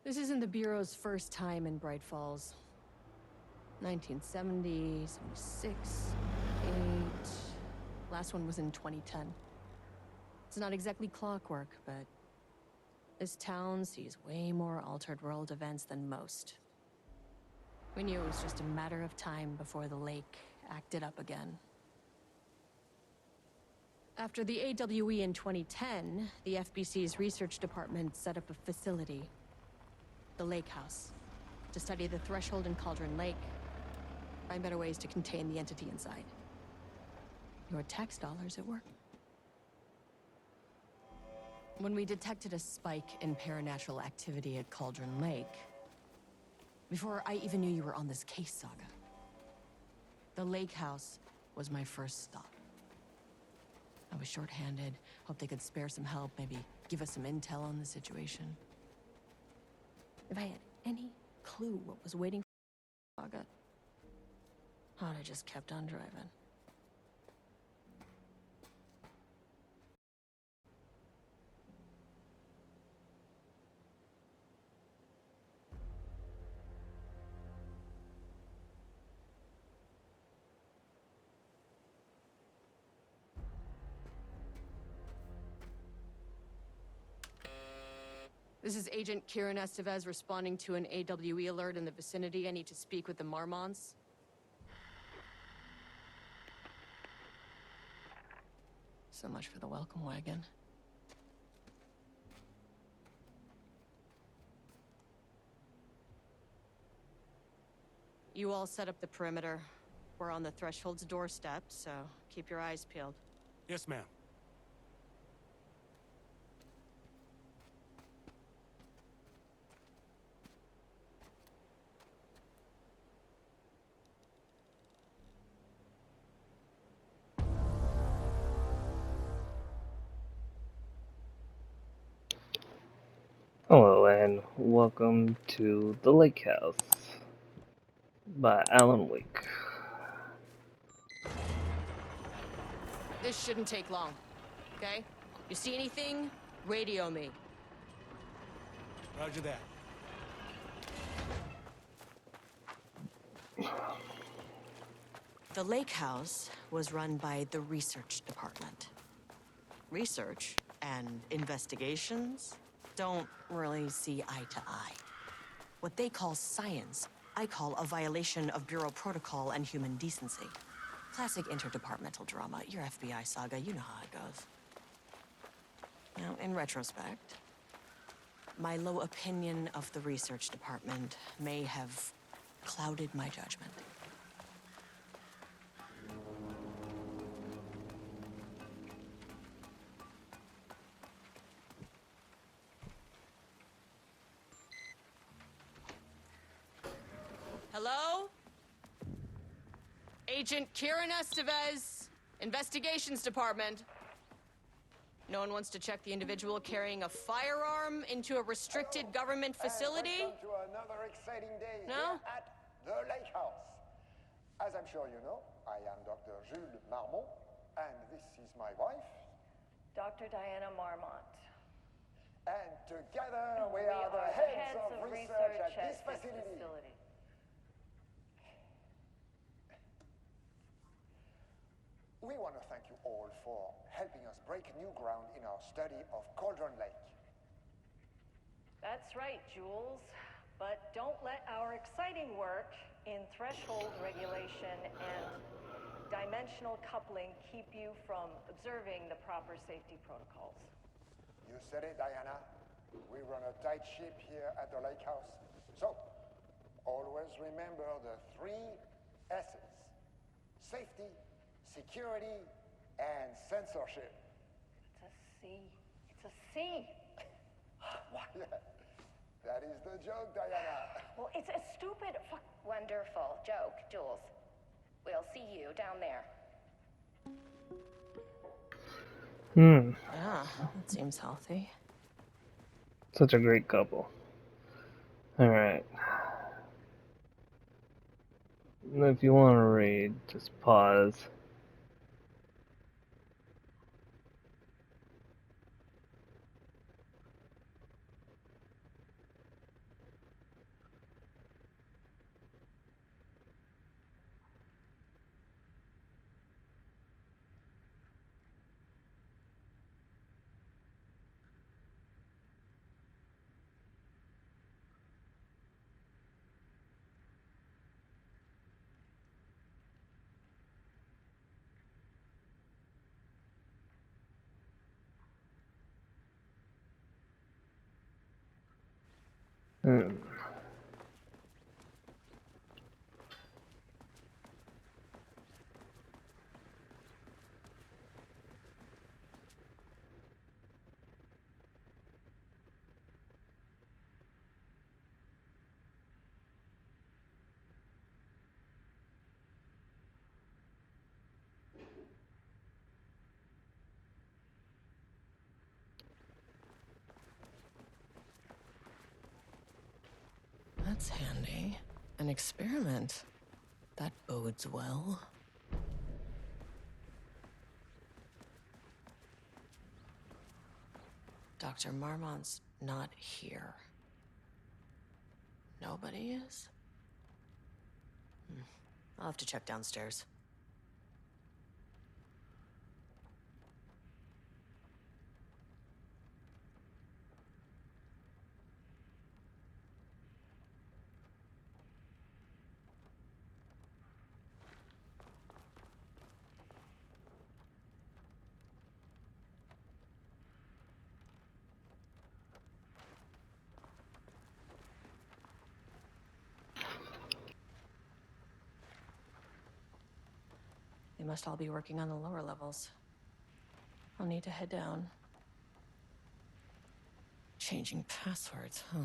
This isn't the Bureau's first time in Bright Falls. 1970, 76, 8... Last one was in 2010. It's not exactly clockwork, but this town sees way more altered world events than most. We knew it was just a matter of time before the lake acted up again. After the AWE in 2010, the FBC's research department set up a facility, the Lake House, to study the threshold in Cauldron Lake, find better ways to contain the entity inside. Your tax dollars at work. When we detected a spike in paranatural activity at Cauldron Lake, before I even knew you were on this case, Saga, the Lake House was my first stop. I was short-handed, hoped they could spare some help, maybe give us some intel on the situation. If I had any clue what was waiting for Saga, I'd have just kept on driving. This is Agent Kieran Estevez responding to an AWE alert in the vicinity. I need to speak with the Marmonts. So much for the welcome wagon. You all set up the perimeter. We're on the Threshold's doorstep, so keep your eyes peeled. Yes, ma'am. Hello and welcome to The Lake House by Alan Wake. This shouldn't take long, okay? You see anything? Radio me. Roger that. The Lake House was run by the research department. Research and investigations don't really see eye to eye. What they call science, I call a violation of Bureau protocol and human decency. Classic interdepartmental drama. Your FBI saga, you know how it goes. Now, in retrospect, my low opinion of the research department may have clouded my judgment. Hello? Agent Kieran Estevez, Investigations Department. No one wants to check the individual carrying a firearm into a restricted government facility? Welcome to another exciting day No? here at the Lake House. As I'm sure you know, I am Dr. Jules Marmont, and this is my wife. Dr. Diana Marmont. And together we are the heads of research at this facility. We want to thank you all for helping us break new ground in our study of Cauldron Lake. That's right, Jules. But don't let our exciting work in threshold regulation and dimensional coupling keep you from observing the proper safety protocols. You said it, Diana. We run a tight ship here at the Lake House. So, always remember the 3 S's. Safety, security, and censorship. It's a C. It's a C. What? Yeah, that is the joke, Diana. Well, it's a stupid Wonderful joke, Jules. We'll see you down there. Yeah, that seems healthy. Such a great couple. Alright. If you want to read, just pause. Hmm. That's handy. An experiment. That bodes well. Dr. Marmont's not here. Nobody is? I'll have to check downstairs. They must all be working on the lower levels. I'll need to head down. Changing passwords, huh?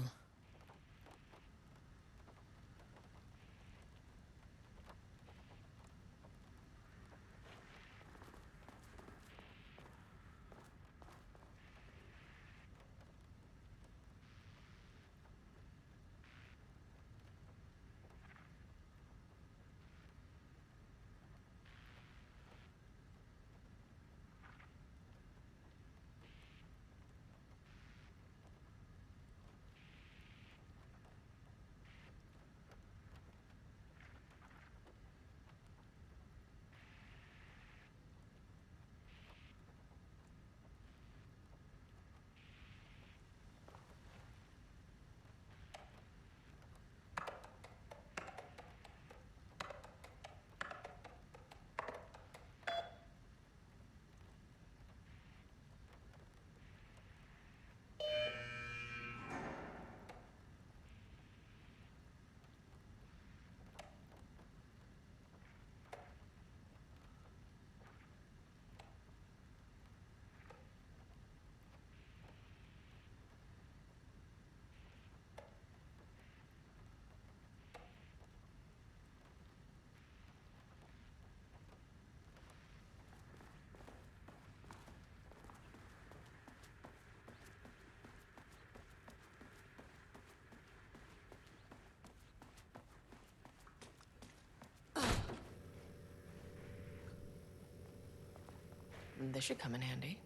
This should come in handy.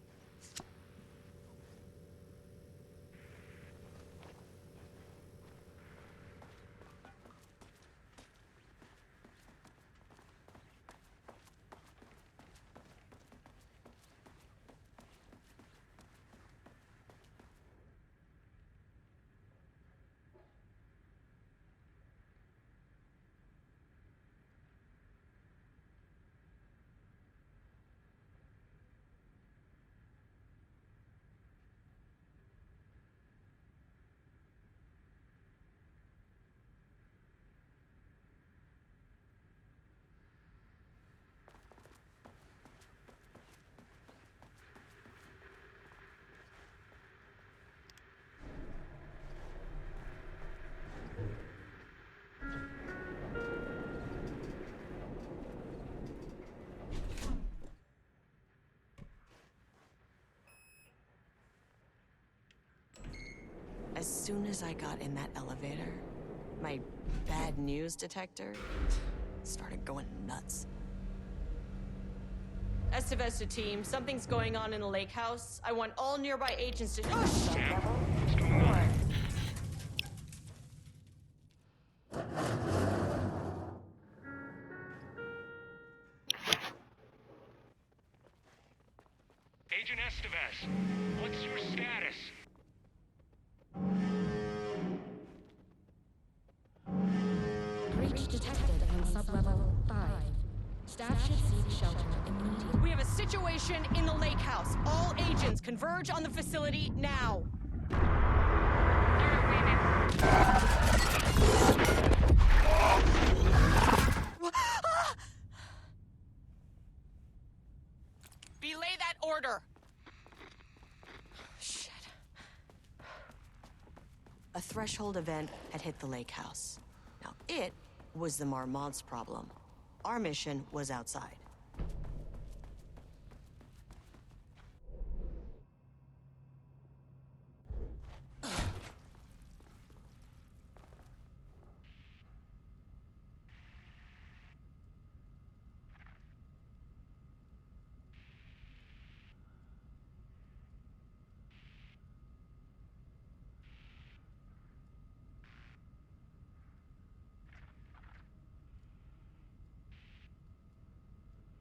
As soon as I got in that elevator, my bad news detector started going nuts. Estevesta team, something's going on in the lake house. I want all nearby agents to... Oh, Sam, what's going on? Agent Estevez, what's your status? Breach detected on sublevel 5. Staff should seek shelter immediately. We have a situation in the lake house. All agents converge on the facility now. Get away, man. Belay that order! Shit. A threshold event had hit the lake house. Now, it was the Marmont's problem. Our mission was outside.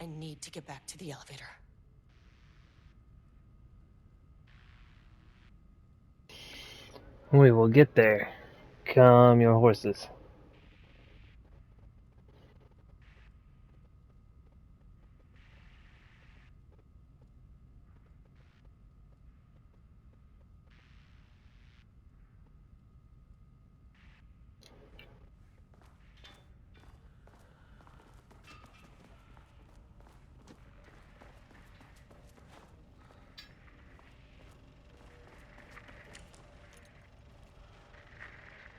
I need to get back to the elevator. We will get there. Calm your horses.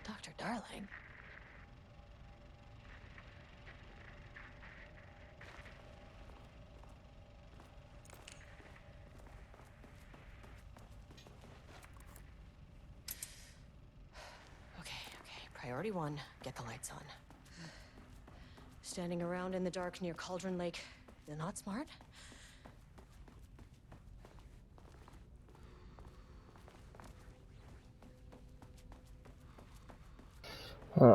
Dr. Darling? Okay. Priority one, get the lights on. Standing around in the dark near Cauldron Lake, they're not smart? Okay.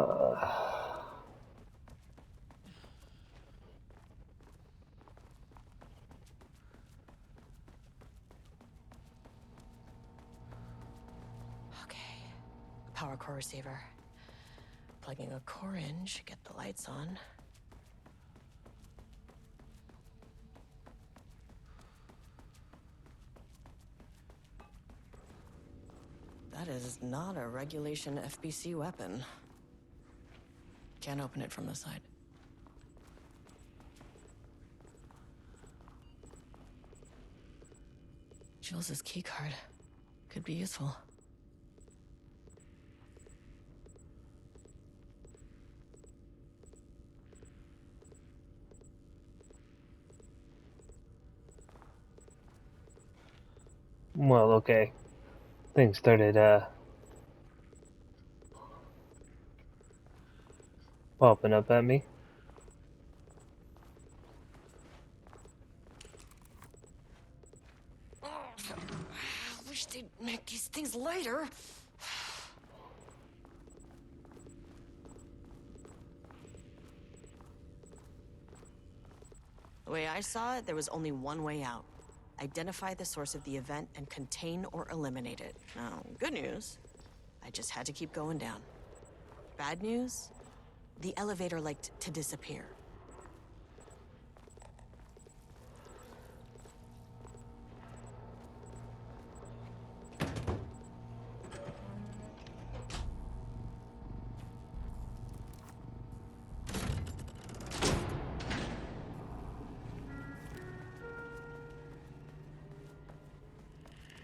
Power core receiver. Plugging a core in should get the lights on. That is not a regulation FBC weapon. Can't open it from the side. Jules' keycard could be useful. Well, okay. Things started, popping up at me. I wish they'd make these things lighter. The way I saw it, there was only one way out. Identify the source of the event and contain or eliminate it. Now, good news, I just had to keep going down. Bad news, the elevator liked to disappear.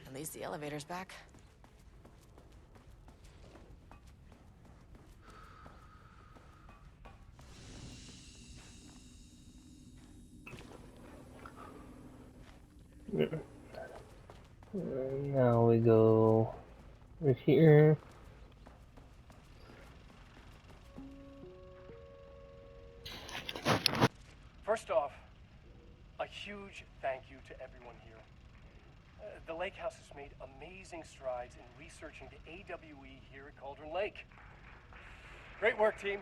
At least the elevator's back. Now we go right here. First off, a huge thank you to everyone here. The Lake House has made amazing strides in researching the AWE here at Cauldron Lake. Great work, team.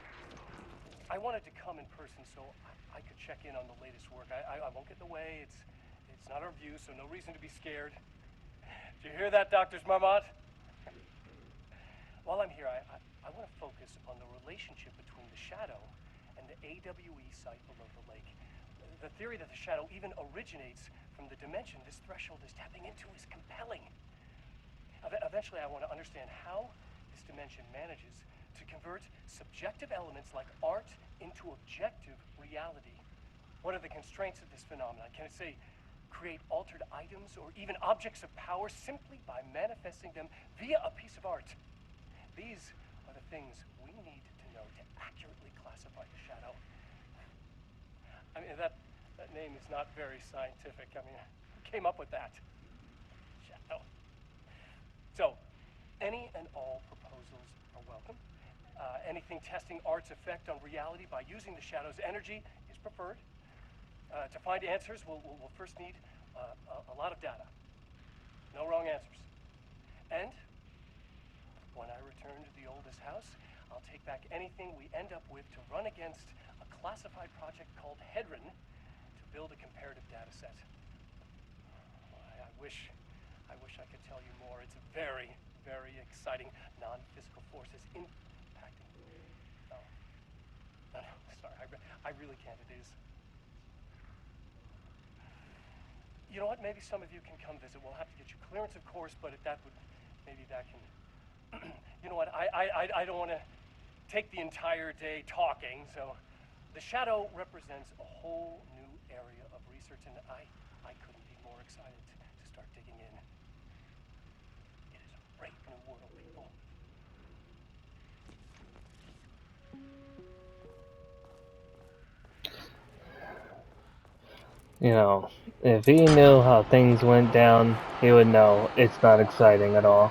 I wanted to come in person so I could check in on the latest work. I won't get in the way. It's not our view, so no reason to be scared. Do you hear that, Drs. Marmont? While I'm here, I want to focus on the relationship between the Shadow and the AWE site below the lake. The theory that the Shadow even originates from the dimension this threshold is tapping into is compelling. Eventually, I want to understand how this dimension manages to convert subjective elements like art into objective reality. What are the constraints of this phenomenon? Can it, say, create altered items or even objects of power simply by manifesting them via a piece of art? These are the things we need to know to accurately classify the shadow. I mean, that name is not very scientific. I mean, who came up with that? Shadow. So, any and all proposals are welcome. Anything testing art's effect on reality by using the shadow's energy is preferred. To find answers, we'll first need a lot of data. No wrong answers. And when I return to the oldest house, I'll take back anything we end up with to run against a classified project called Hedron to build a comparative data set. I wish I could tell you more. It's very, very exciting. Non-physical forces impacting. No, sorry, I really can't. It is. You know what? Maybe some of you can come visit. We'll have to get you clearance, of course, but if that would, maybe that can. You know what? I don't want to take the entire day talking. So, the shadow represents a whole new area of research, and I couldn't be more excited to start digging in. It is a brave new world, people. You know, if he knew how things went down, he would know it's not exciting at all.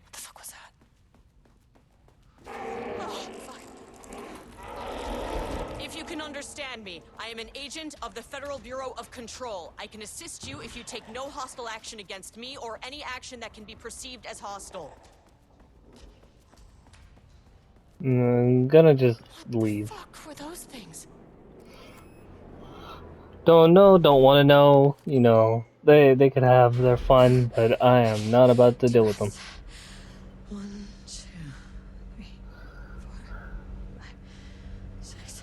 What the fuck was that? Oh, fuck. If you can understand me, I am an agent of the Federal Bureau of Control. I can assist you if you take no hostile action against me or any action that can be perceived as hostile. I'm gonna just leave. What the fuck were those things? Don't know, don't want to know. You know, they could have their fun, but I am not about to deal with them. 1, 2, 3, 4, 5, 6.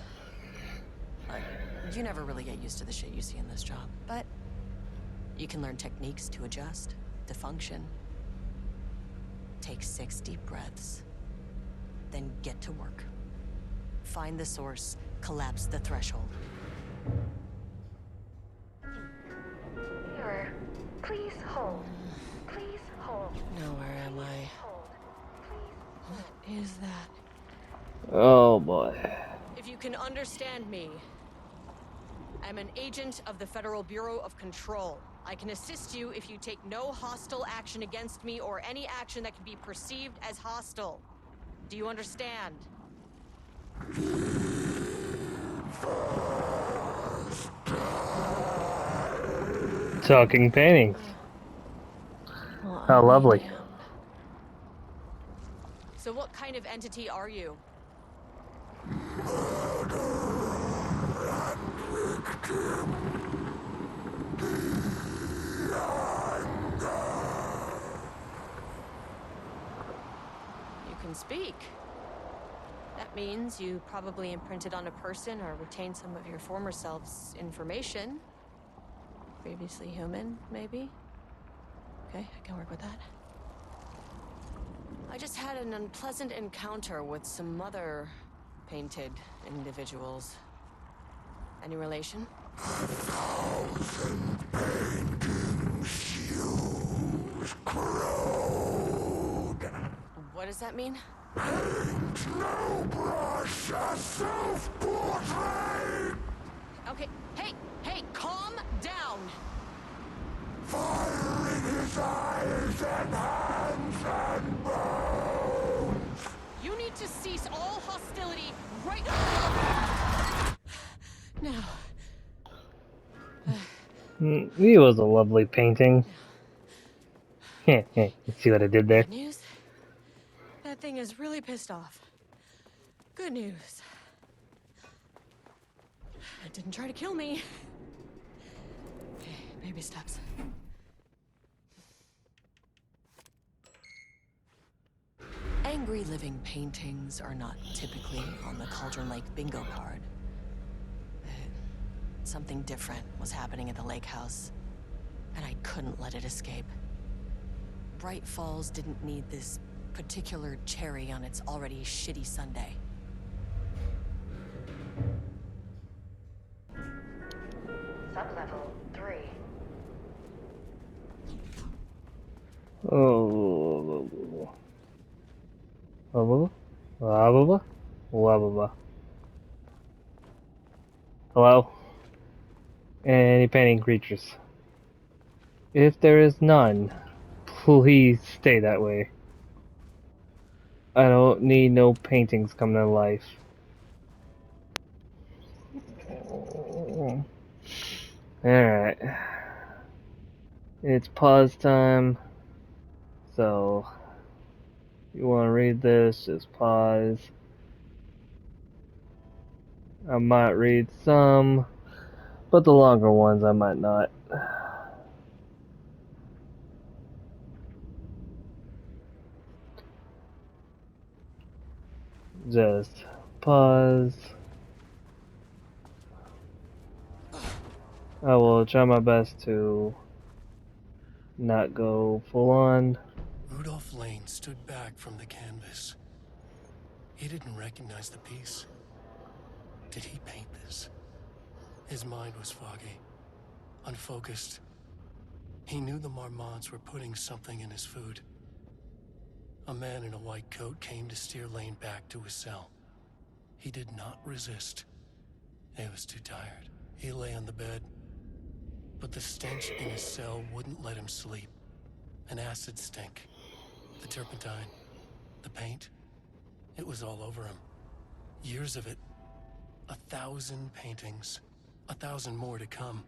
Look, you never really get used to the shit you see in this job, but you can learn techniques to adjust, to function. Take 6 deep breaths, then get to work. Find the source, collapse the threshold. Mirror, please hold. Please hold. Now where am I? Hold. Please. What is that? Oh boy. If you can understand me, I'm an agent of the Federal Bureau of Control. I can assist you if you take no hostile action against me or any action that can be perceived as hostile. Do you understand? Talking paintings. How lovely. So what kind of entity are you? speak. That means you probably imprinted on a person or retained some of your former self's information. Previously human, maybe? Okay, I can work with that. I just had an unpleasant encounter with some other painted individuals. Any relation? What does that mean? Okay, hey, calm down! You need to cease all hostility right now. It was a lovely painting. You see what I did there? Bad news? That thing is really pissed off. Good news. It didn't try to kill me. Okay, baby steps. Angry living paintings are not typically on the Cauldron Lake bingo card. But something different was happening at the lake house, and I couldn't let it escape. Bright Falls didn't need this particular cherry on its already shitty sundae. Sublevel 3. Oh. Blah, blah, blah. Hello? Any painting creatures? If there is none, please stay that way. I don't need no paintings coming to life. Alright. It's pause time. So, you want to read this, just pause. I might read some, but the longer ones I might not. Just pause. I will try my best to not go full on. Rudolph Lane stood back from the canvas. He didn't recognize the piece. Did he paint this? His mind was foggy, unfocused. He knew the Marmonts were putting something in his food. A man in a white coat came to steer Lane back to his cell. He did not resist. He was too tired. He lay on the bed, but the stench in his cell wouldn't let him sleep. An acid stink. The turpentine. The paint. It was all over him. Years of it. 1,000 paintings. 1,000 more to come.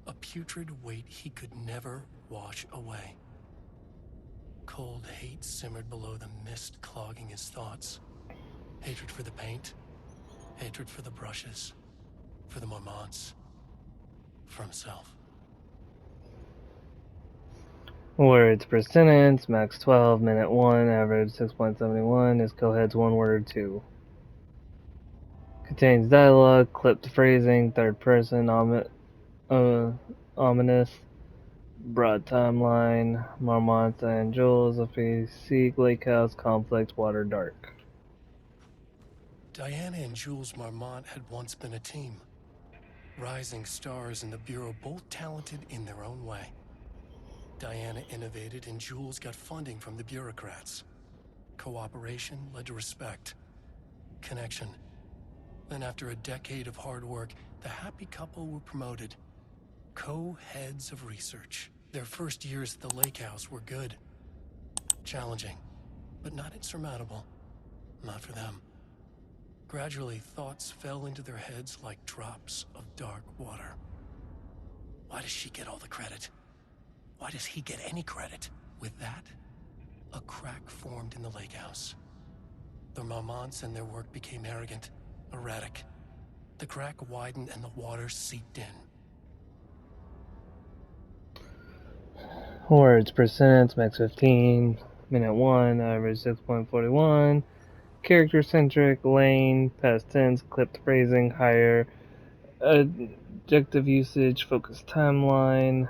A putrid weight he could never wash away. Cold hate simmered below the mist clogging his thoughts. Hatred for the paint. Hatred for the brushes. For the Marmonts. For himself. Words per sentence, max 12, minute 1, average 6.71, is coheads 1 word or 2. Contains dialogue, clipped phrasing, third person, ominous, broad timeline, Marmont and Jules, if we seek lake house, conflict, water, dark. Diana and Jules Marmont had once been a team. Rising stars in the Bureau, both talented in their own way. Diana innovated and Jules got funding from the bureaucrats. Cooperation led to respect. Connection. Then after a decade of hard work, the happy couple were promoted. Co-heads of research. Their first years at the lake house were good. Challenging, but not insurmountable. Not for them. Gradually, thoughts fell into their heads like drops of dark water. Why does she get all the credit? Why does he get any credit? With that, a crack formed in the lake house. The Marmonts and their work became arrogant, erratic. The crack widened and the water seeped in. Words per sentence, max 15. Minute 1, average 6.41. Character centric, lane, past tense, clipped phrasing, higher adjective usage, focused timeline.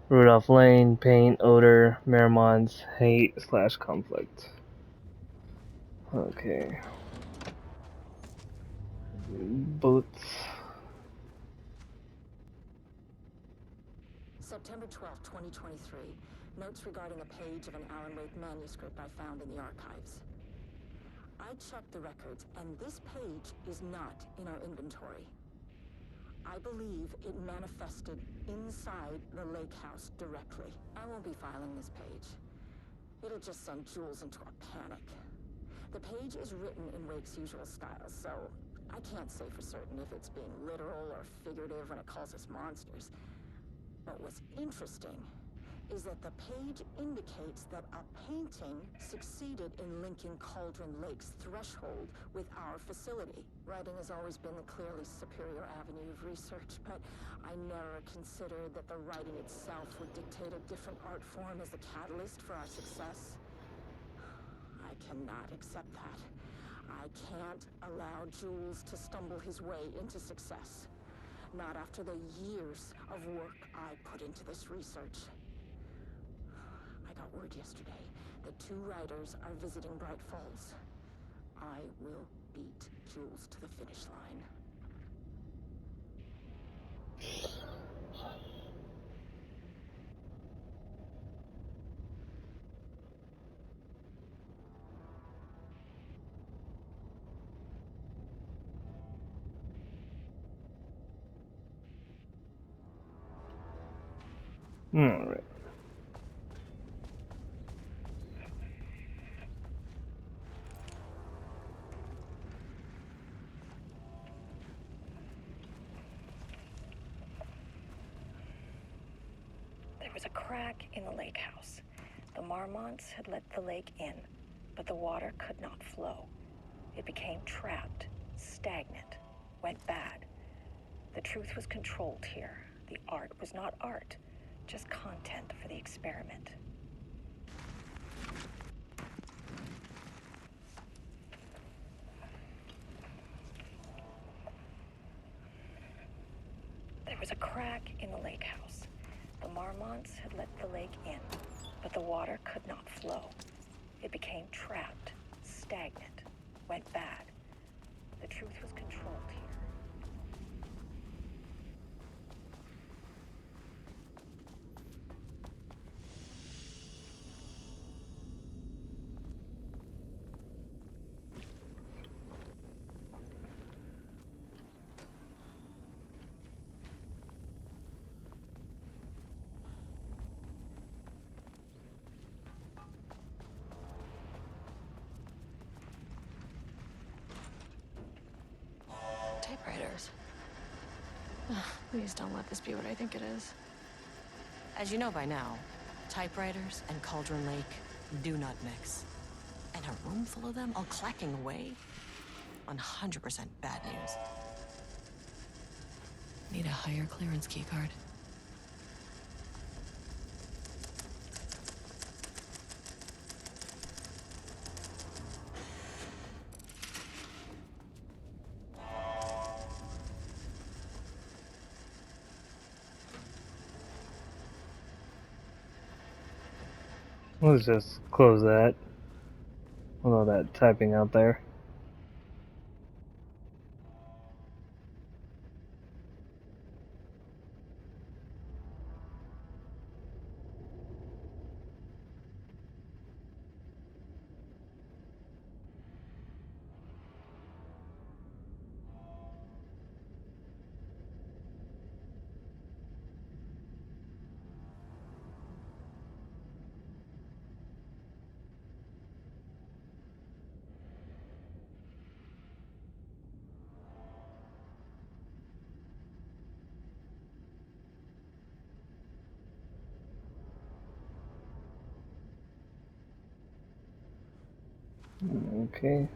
Rudolph Lane, paint, odor, Maramon's hate/conflict. Okay. Bullets. September 12, 2023. Notes regarding a page of an Alan Wake manuscript I found in the archives. I checked the records, and this page is not in our inventory. I believe it manifested inside the lake house directly. I won't be filing this page. It'll just send Jules into a panic. The page is written in Wake's usual style, so I can't say for certain if it's being literal or figurative when it calls us monsters. But what's interesting is that the page indicates that a painting succeeded in linking Cauldron Lake's threshold with our facility. Writing has always been the clearly superior avenue of research, but I never considered that the writing itself would dictate a different art form as the catalyst for our success. I cannot accept that. I can't allow Jules to stumble his way into success. Not after the years of work I put into this research. I got word yesterday that 2 writers are visiting Bright Falls. I will beat Jules to the finish line. Alright. There was a crack in the lake house. The Marmonts had let the lake in, but the water could not flow. It became trapped, stagnant, went bad. The truth was controlled here. The art was not art, just content for the experiment. There was a crack in the lake house. The Marmonts had let the lake in, but the water could not flow. It became trapped, stagnant, went bad. The truth was controlled here. Typewriters. Please don't let this be what I think it is. As you know by now, typewriters and Cauldron Lake do not mix. And a room full of them all clacking away? 100% bad news. Need a higher clearance keycard. Let's just close that. All that typing out there. Okay.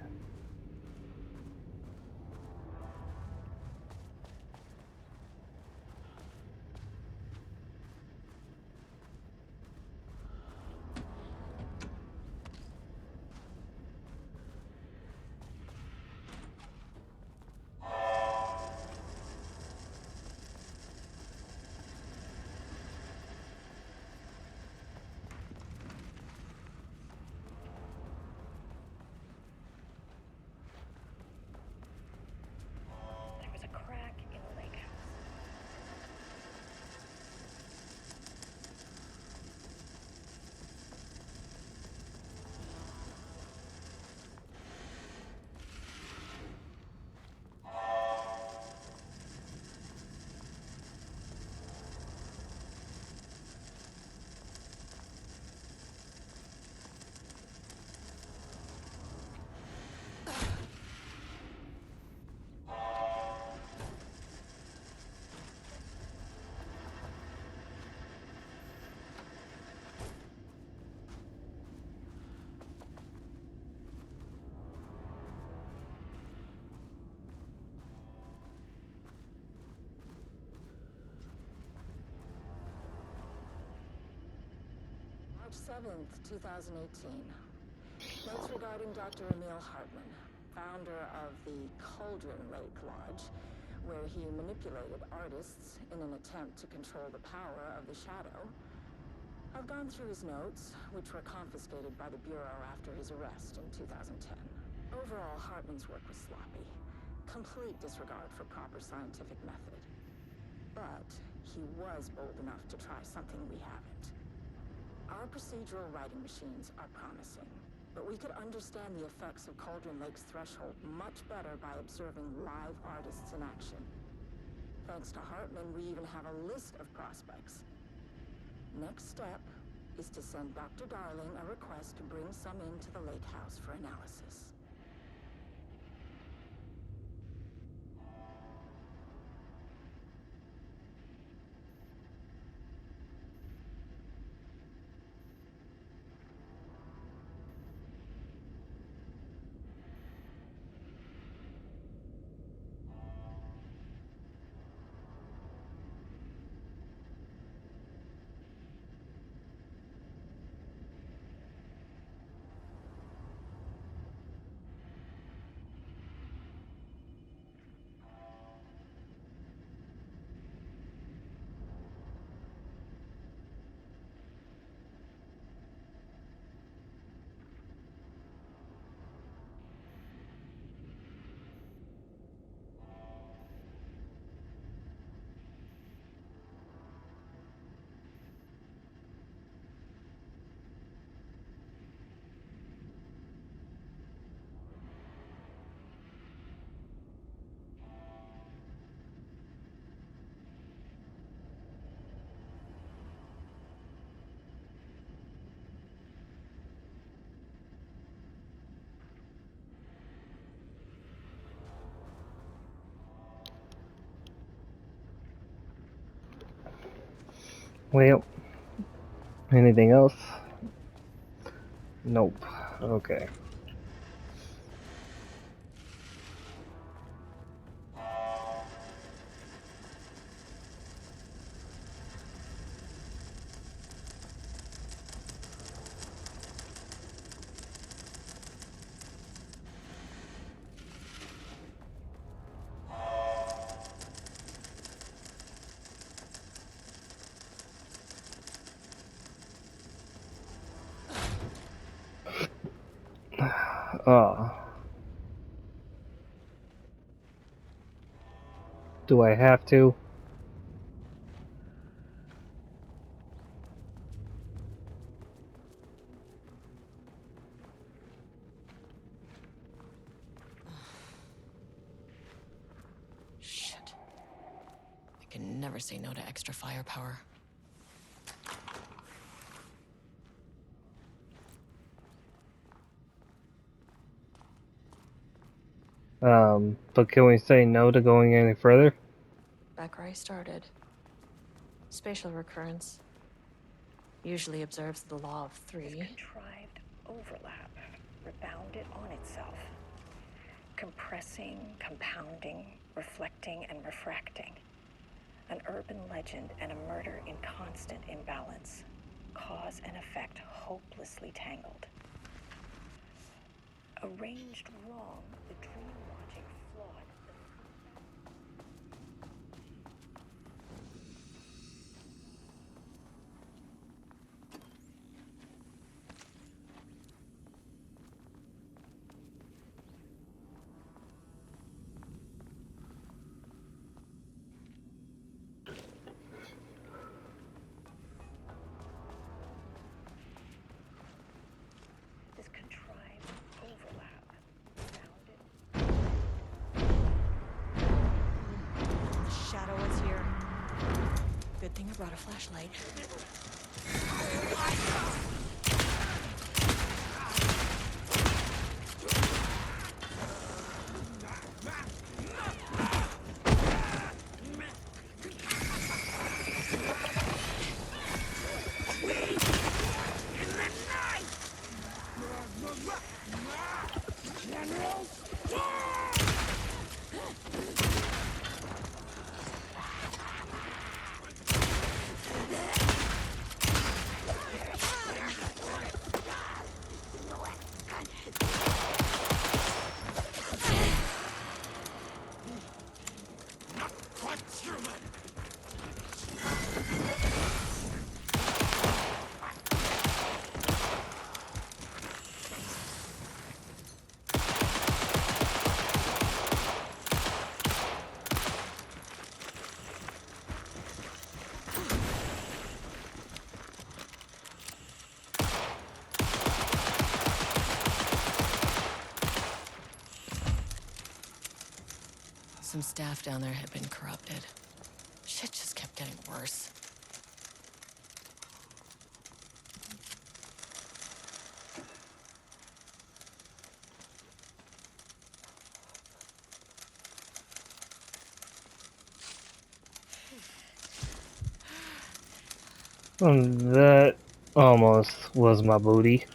7th, 2018. Notes regarding Dr. Emil Hartman, founder of the Cauldron Lake Lodge, where he manipulated artists in an attempt to control the power of the Shadow. I've gone through his notes, which were confiscated by the Bureau after his arrest in 2010. Overall, Hartman's work was sloppy. Complete disregard for proper scientific method. But he was bold enough to try something we haven't. Our procedural writing machines are promising, but we could understand the effects of Cauldron Lake's threshold much better by observing live artists in action. Thanks to Hartman, we even have a list of prospects. Next step is to send Dr. Darling a request to bring some into the lake house for analysis. Well, anything else? Nope. Okay. Do I have to? Shit. I can never say no to extra firepower. But can we say no to going any further? Back where I started. Spatial recurrence usually observes the law of This three. contrived overlap rebounded on itself, compressing, compounding, reflecting, and refracting. An urban legend and a murder in constant imbalance. Cause and effect hopelessly tangled. Arranged wrong, the dream logic flawed. This contrived overlap founded. The shadow is here. Good thing I brought a flashlight. some staff down there had been corrupted. Shit just kept getting worse. That almost was my booty.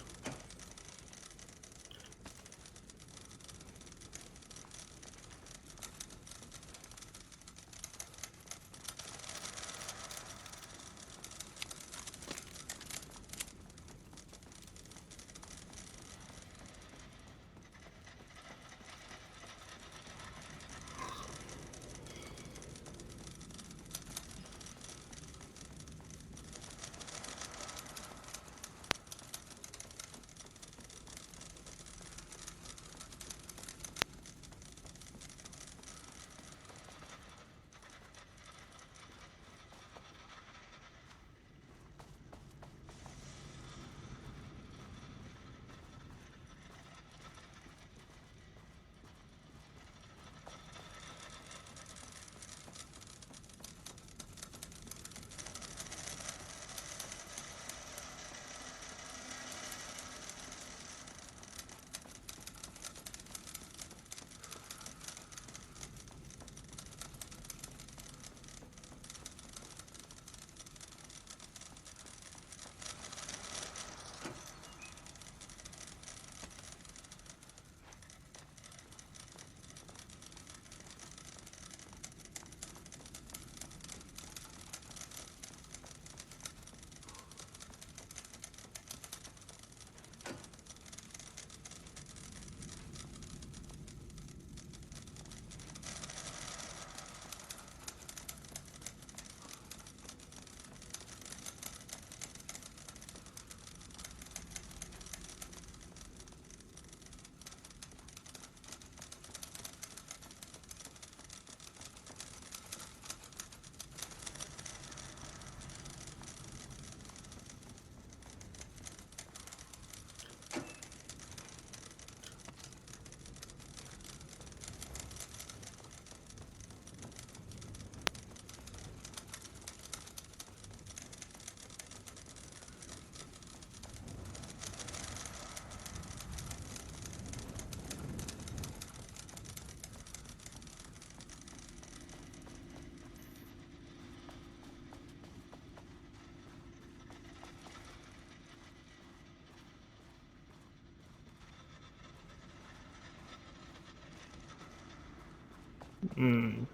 Hmm.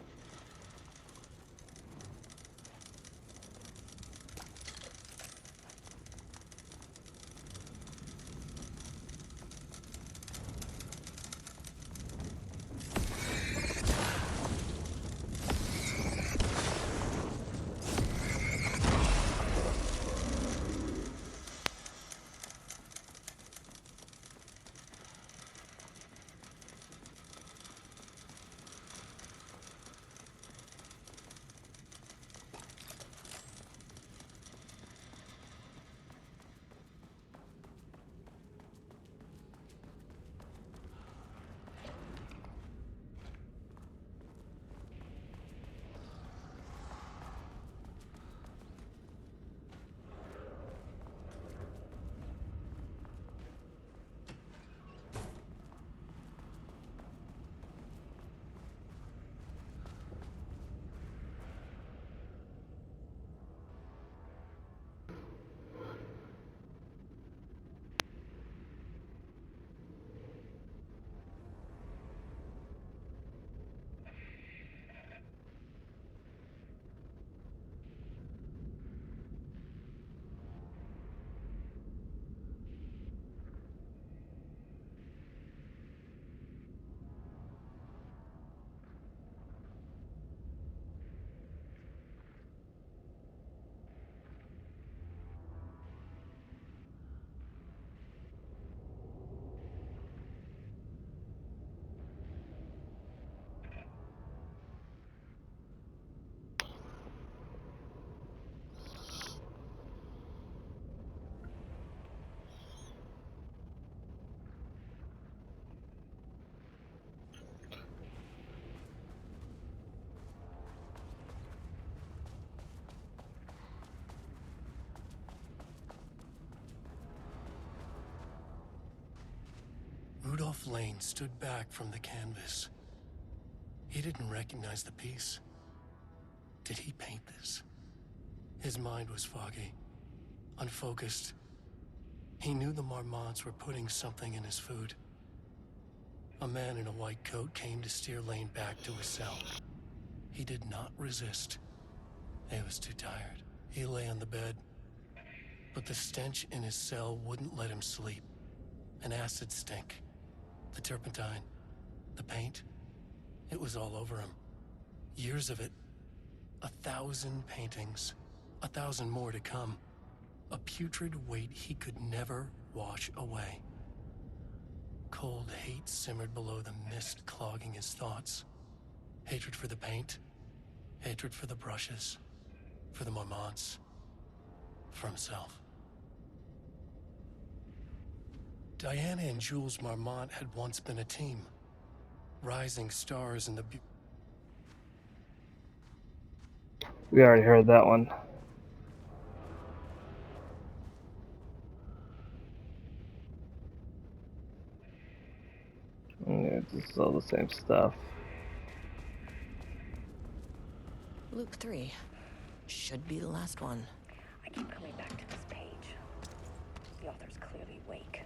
Rudolph Lane stood back from the canvas. He didn't recognize the piece. Did he paint this? His mind was foggy, unfocused. He knew the Marmonts were putting something in his food. A man in a white coat came to steer Lane back to his cell. He did not resist. He was too tired. He lay on the bed, but the stench in his cell wouldn't let him sleep. An acid stink. The turpentine. The paint. It was all over him. Years of it. 1,000 paintings. 1,000 more to come. A putrid weight he could never wash away. Cold hate simmered below the mist clogging his thoughts. Hatred for the paint. Hatred for the brushes. For the Marmonts. For himself. Diana and Jules Marmont had once been a team. Rising stars in the We already heard that one. Yeah, this is all the same stuff. Luke 3. Should be the last one. I keep coming back to this page. The author's clearly awake.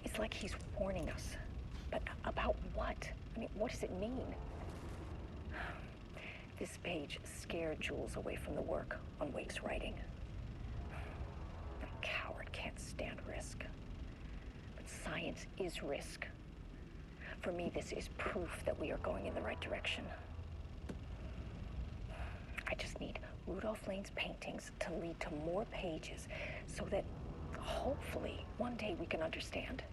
It's like he's warning us. But about what? I mean, what does it mean? This page scared Jules away from the work on Wake's writing. A coward can't stand risk. But science is risk. For me, this is proof that we are going in the right direction. I just need Rudolph Lane's paintings to lead to more pages so that hopefully one day we can understand.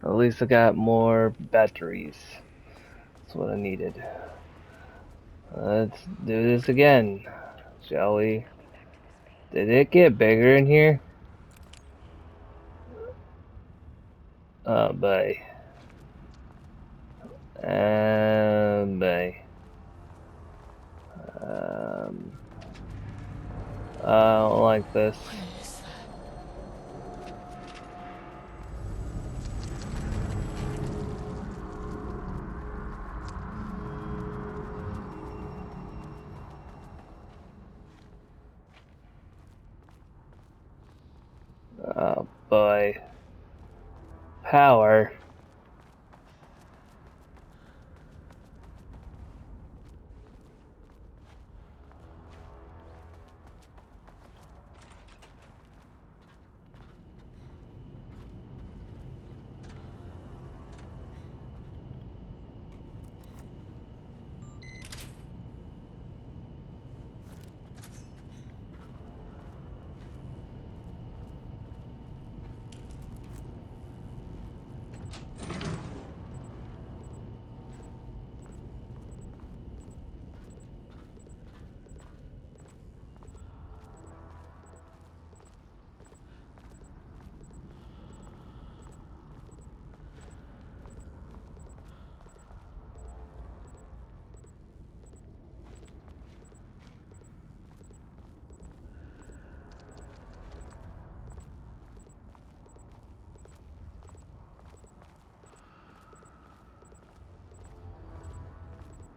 At least I got more batteries. That's what I needed. Let's do this again, shall we? Did it get bigger in here? Oh, boy. Boy. I don't like this. What is that? Oh boy. Power.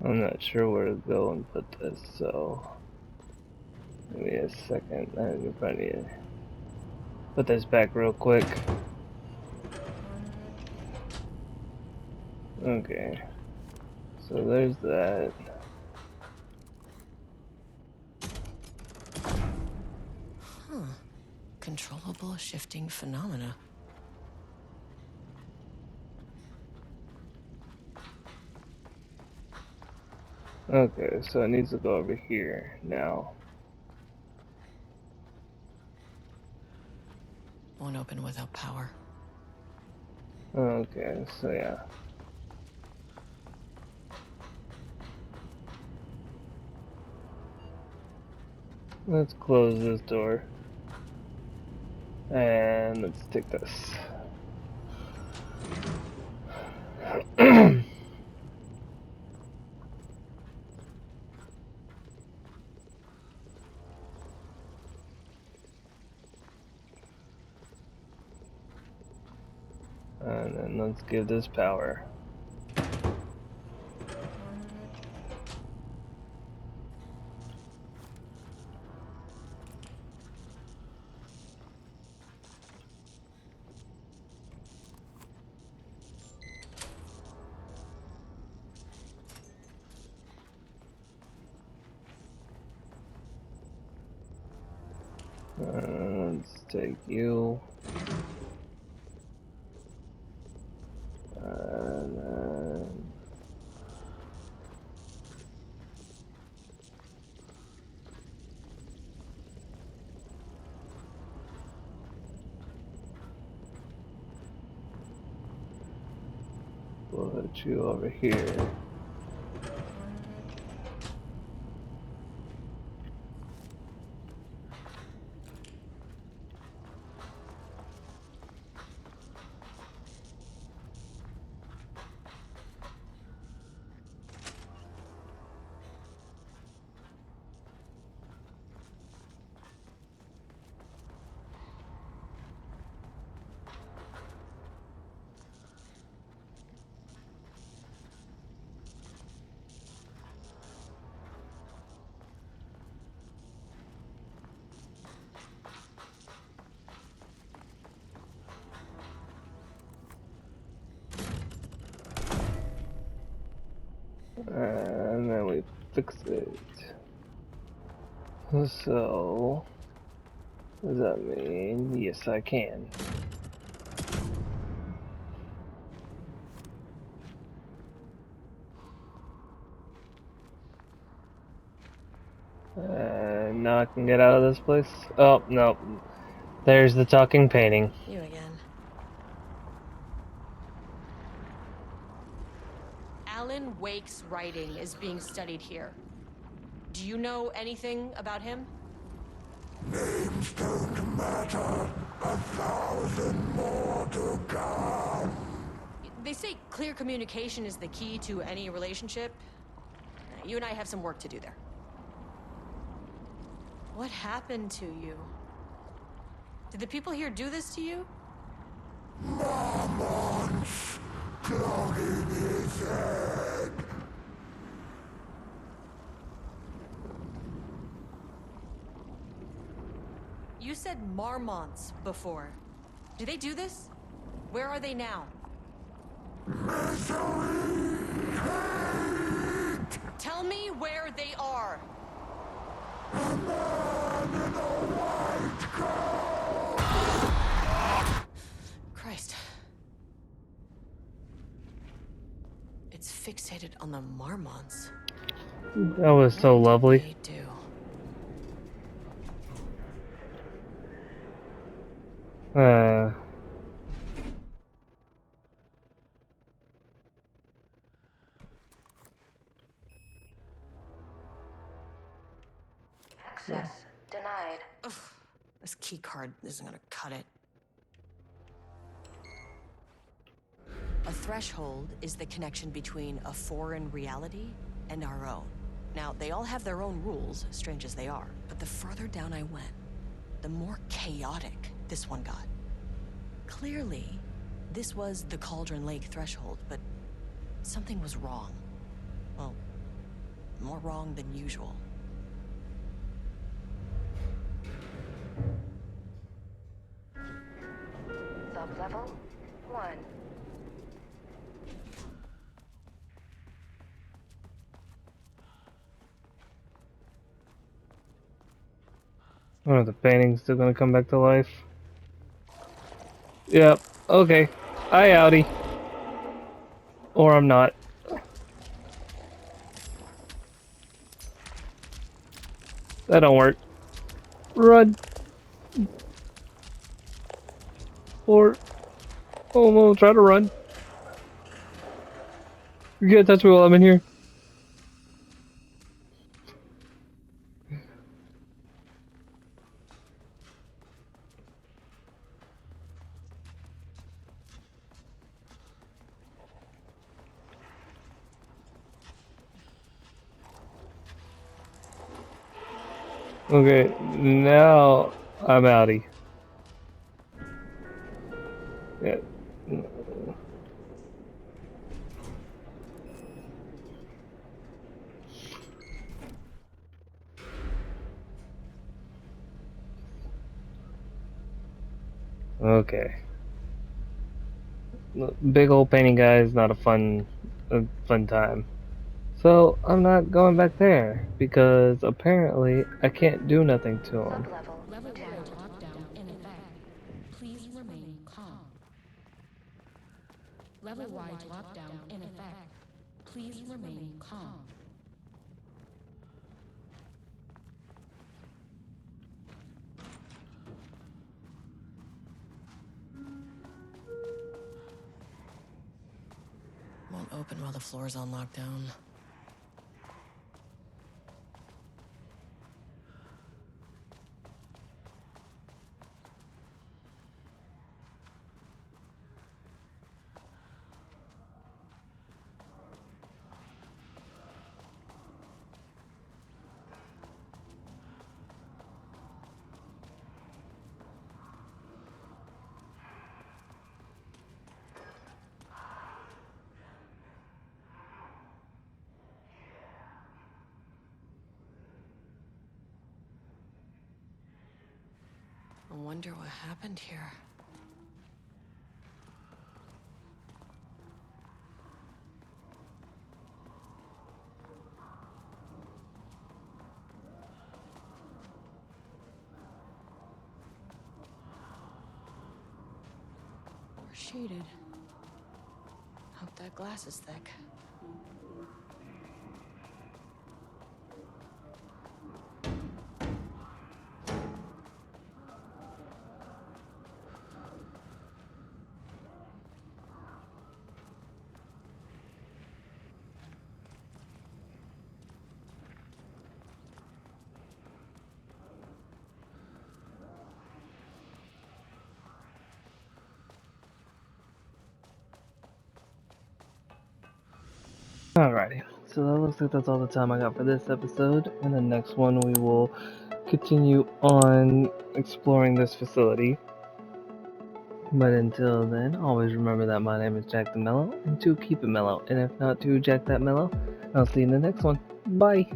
I'm not sure where to go and put this, so give me a second. I can probably put this back real quick. Okay, so there's that. Controllable shifting phenomena. Okay, so it needs to go over here now. Won't open without power. Okay, so yeah. Let's close this door. And let's take this. And then let's give this power. Let's take you. And then... put you over here. And then we fix it. So, what does that mean? Yes, I can. And now I can get out of this place. Oh, no. There's the talking painting. You again. Alan Wake's writing is being studied here. Do you know anything about him? Names don't matter. 1,000 more to come. They say clear communication is the key to any relationship. You and I have some work to do there. What happened to you? Did the people here do this to you? Marmonts clogging his head. You said Marmonts before. Do they do this? Where are they now? Misery, hate. Tell me where they are. A man in a white coat. Christ. It's fixated on the Marmonts. That was so lovely. They do. Access denied. Ugh, this key card isn't gonna cut it. A threshold is the connection between a foreign reality and our own. Now, they all have their own rules, strange as they are, but the further down I went, the more chaotic this one got. Clearly, this was the Cauldron Lake threshold, but something was wrong. Well, more wrong than usual. Sublevel 1. Oh, the painting's still gonna come back to life. Yep, okay. Hi, Audi. Or I'm not. That don't work. Run! Or... oh no, try to run. You can't touch me while I'm in here. Okay, now I'm outie. Yeah. Okay. Big old painting guy is not a fun time. So I'm not going back there because apparently I can't do nothing to him. Level-wide lockdown in effect. Please remain calm. Level-wide lockdown in effect. Please remain calm. Won't open while the floor's on lockdown. I wonder what happened here. We're sheeted. Hope that glass is thick. Alrighty, so that looks like that's all the time I got for this episode. In the next one, we will continue on exploring this facility. But until then, always remember that my name is Jack the Mellow, and to keep it mellow, and if not to Jack that Mellow, I'll see you in the next one. Bye!